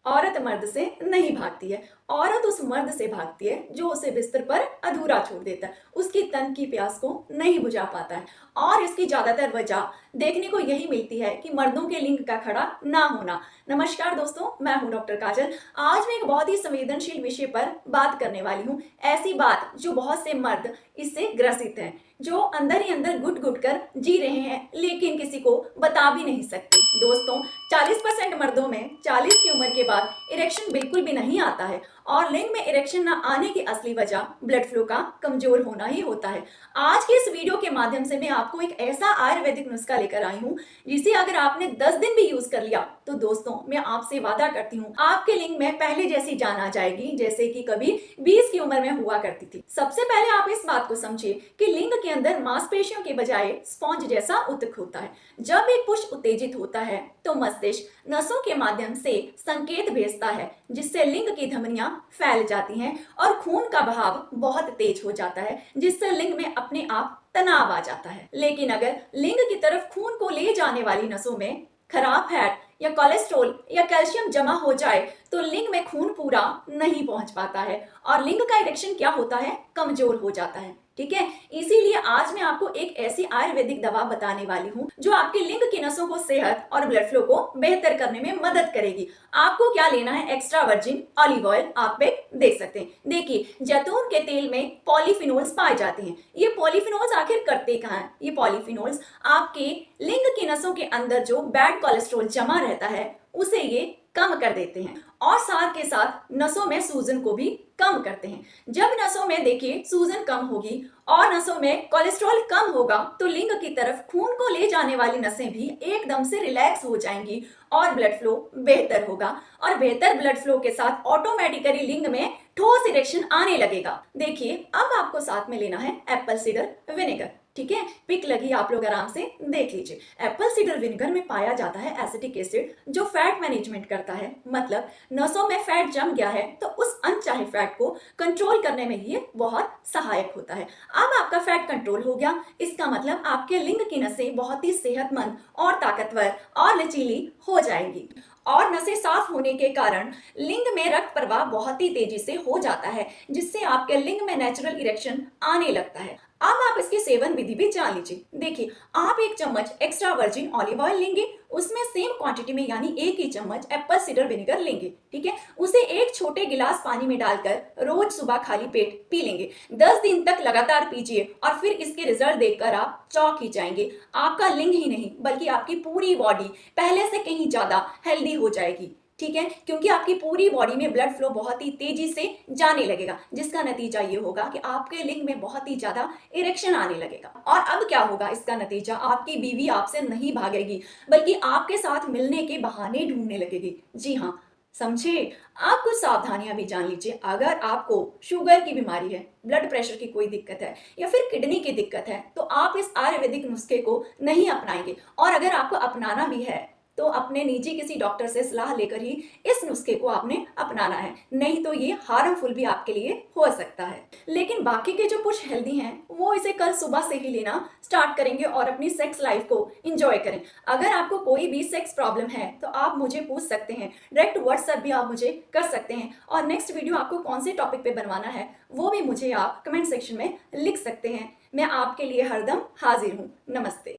औरत मर्द से नहीं भागती है। औरत उस मर्द से भागती है जो उसे बिस्तर पर अधूरा छोड़ देता है, उसकी तन की प्यास को नहीं बुझा पाता है। और इसकी ज्यादातर वजह देखने को यही मिलती है कि मर्दों के लिंग का खड़ा ना होना। नमस्कार दोस्तों, मैं हूं डॉक्टर काजल। आज मैं एक बहुत ही संवेदनशील विषय पर बात करने वाली हूं। ऐसी बात जो बहुत से मर्द इससे ग्रसित हैं, जो अंदर ही अंदर घुट घुट कर जी रहे हैं लेकिन किसी को बता भी नहीं सकते। दोस्तों, 40% मर्दों में 40 की उम्र के बाद इरेक्शन बिल्कुल भी नहीं आता है और लिंग में इरेक्शन न आने की असली वजह ब्लड फ्लो का कमजोर होना ही होता है। आज के इस वीडियो के माध्यम से मैं आपको एक ऐसा आयुर्वेदिक नुस्खा लेकर आई हूँ जिसे अगर आपने 10 दिन भी यूज कर लिया तो दोस्तों मैं आपसे वादा करती हूँ आपके लिंग में पहले जैसी जान आ जाएगी जैसे कि कभी 20 की उम्र में हुआ करती थी। सबसे पहले आप इस बात को समझिए कि लिंग के अंदर मांसपेशियों के बजाय स्पॉन्ज जैसा ऊतक होता है। जब एक पुष्प उत्तेजित होता है तो मस्तिष्क नसों के माध्यम से संकेत भेजता है जिससे लिंग की धमनियां फैल जाती हैं और खून का बहाव बहुत तेज हो जाता है जिससे लिंग में अपने आप तनाव आ जाता है। लेकिन अगर लिंग की तरफ खून को ले जाने वाली नसों में खराब फैट या कोलेस्ट्रॉल या कैल्शियम जमा हो जाए तो लिंग में खून पूरा नहीं पहुंच पाता है और लिंग का इरेक्शन क्या होता है, कमजोर हो जाता है। ठीक है, इसीलिए आज मैं आपको एक ऐसी आयुर्वेदिक दवा बताने वाली हूँ जो आपके लिंग की नसों को सेहत और ब्लड फ्लो को बेहतर करने में मदद करेगी। आपको क्या लेना है, एक्स्ट्रा वर्जिन ऑलिव ऑयल आप पे देख सकते हैं। देखिए, जैतून के तेल में पॉलीफिनोल्स पाए जाते हैं। ये पॉलीफिनोल्स आखिर करते कहाँ हैं? ये पॉलीफिनोल्स आपके लिंग की नसों के अंदर जो बैड कोलेस्ट्रॉल जमा रहता है उसे ये कम कर देते हैं और साथ के साथ नसों में सूजन को भी कम करते हैं। जब नसों में देखिए सूजन कम होगी और नसों में कोलेस्ट्रॉल कम होगा तो लिंग की तरफ खून को ले जाने वाली नसें भी एकदम से रिलैक्स हो जाएंगी और ब्लड फ्लो बेहतर होगा और बेहतर ब्लड फ्लो के साथ ऑटोमेटिकली लिंग में ठोस इरेक्शन आने लगेगा। देखिए, अब आपको साथ में लेना है एप्पल साइडर विनेगर। ठीक है, पिक लगी, आप लोग आराम से देख लीजिए। एप्पल साइडर विनेगर में पाया जाता है एसिटिक एसिड जो फैट मैनेजमेंट करता है। मतलब नसों में फैट जम गया है तो उस अनचाहे फैट को कंट्रोल करने में ये बहुत सहायक होता है। अब आपका फैट कंट्रोल हो गया, इसका मतलब आपके लिंग की नसें बहुत ही सेहतमंद और ताकतवर और लचीली हो जाएंगी और नसें साफ होने के कारण लिंग में रक्त प्रवाह बहुत ही तेजी से हो जाता है जिससे आपके लिंग में नेचुरल इरेक्शन आने लगता है। अब आप इसकी सेवन विधि भी जान लीजिए। देखिए, आप 1 चम्मच एक्स्ट्रा वर्जिन ऑलिव ऑयल लेंगे, उसमें सेम क्वांटिटी में यानी 1 ही चम्मच एप्पल साइडर विनेगर लेंगे। ठीक है, उसे एक छोटे गिलास पानी में डालकर रोज सुबह खाली पेट पी लेंगे। 10 दिन तक लगातार पीजिए और फिर इसके रिजल्ट देखकर आप चौंक ही जाएंगे। आपका लिंग ही नहीं बल्कि आपकी पूरी बॉडी पहले से कहीं ज्यादा हेल्दी हो जाएगी। ठीक है, क्योंकि आपकी पूरी बॉडी में ब्लड फ्लो बहुत ही तेजी से जाने लगेगा जिसका नतीजा ये होगा कि आपके लिंग में बहुत ही ज्यादा इरेक्शन आने लगेगा। और अब क्या होगा इसका नतीजा, आपकी बीवी आपसे नहीं भागेगी बल्कि आपके साथ मिलने के बहाने ढूंढने लगेगी। जी हाँ, समझे। आप कुछ सावधानियां भी जान लीजिए। अगर आपको शुगर की बीमारी है, ब्लड प्रेशर की कोई दिक्कत है या फिर किडनी की दिक्कत है तो आप इस आयुर्वेदिक नुस्खे को नहीं अपनाएंगे और अगर आपको अपनाना भी है तो अपने निजी किसी डॉक्टर से सलाह लेकर ही इस नुस्खे को आपने अपनाना है, नहीं तो ये हार्मफुल भी आपके लिए हो सकता है। लेकिन बाकी के जो कुछ हेल्दी हैं वो इसे कल सुबह से ही लेना स्टार्ट करेंगे और अपनी सेक्स लाइफ को एंजॉय करें। अगर आपको कोई भी सेक्स प्रॉब्लम है तो आप मुझे पूछ सकते हैं, डायरेक्ट व्हाट्सएप भी आप मुझे कर सकते हैं और नेक्स्ट वीडियो आपको कौन से टॉपिक पे बनवाना है वो भी मुझे आप कमेंट सेक्शन में लिख सकते हैं। मैं आपके लिए हरदम हाजिर हूँ। नमस्ते।